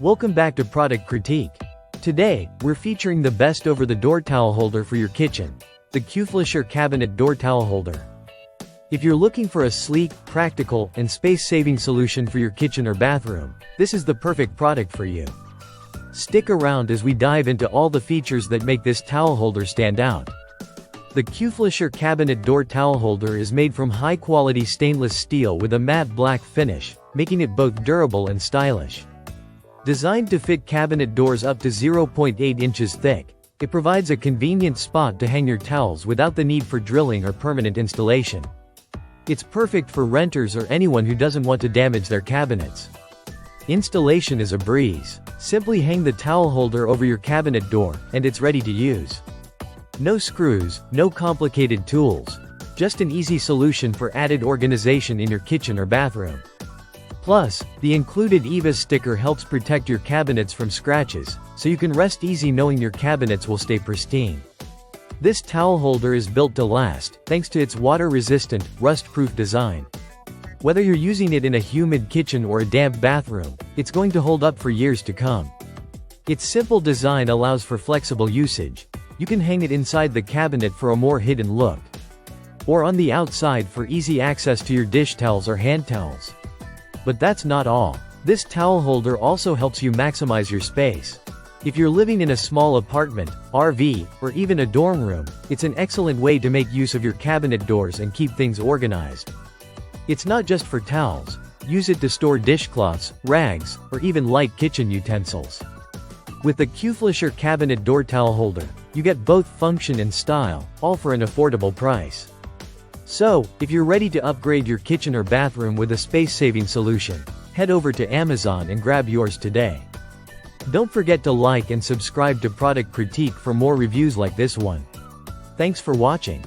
Welcome back to Product Critique. Today, we're featuring the best over-the-door towel holder for your kitchen, the Qflushor Cabinet Door Towel Holder. If you're looking for a sleek, practical, and space-saving solution for your kitchen or bathroom, this is the perfect product for you. Stick around as we dive into all the features that make this towel holder stand out. The Qflushor Cabinet Door Towel Holder is made from high-quality stainless steel with a matte black finish, making it both durable and stylish. Designed to fit cabinet doors up to 0.8 inches thick, it provides a convenient spot to hang your towels without the need for drilling or permanent installation. It's perfect for renters or anyone who doesn't want to damage their cabinets. Installation is a breeze. Simply hang the towel holder over your cabinet door, and it's ready to use. No screws, no complicated tools. Just an easy solution for added organization in your kitchen or bathroom. Plus, the included EVA sticker helps protect your cabinets from scratches, so you can rest easy knowing your cabinets will stay pristine. This towel holder is built to last, thanks to its water-resistant, rust-proof design. Whether you're using it in a humid kitchen or a damp bathroom, it's going to hold up for years to come. Its simple design allows for flexible usage. You can hang it inside the cabinet for a more hidden look, or on the outside for easy access to your dish towels or hand towels. But that's not all. This towel holder also helps you maximize your space. If you're living in a small apartment, RV, or even a dorm room, it's an excellent way to make use of your cabinet doors and keep things organized. It's not just for towels. Use it to store dishcloths, rags, or even light kitchen utensils. With the Qflushor Cabinet Door Towel Holder, you get both function and style, all for an affordable price. So, if you're ready to upgrade your kitchen or bathroom with a space-saving solution, head over to Amazon and grab yours today. Don't forget to like and subscribe to Product Critique for more reviews like this one. Thanks for watching.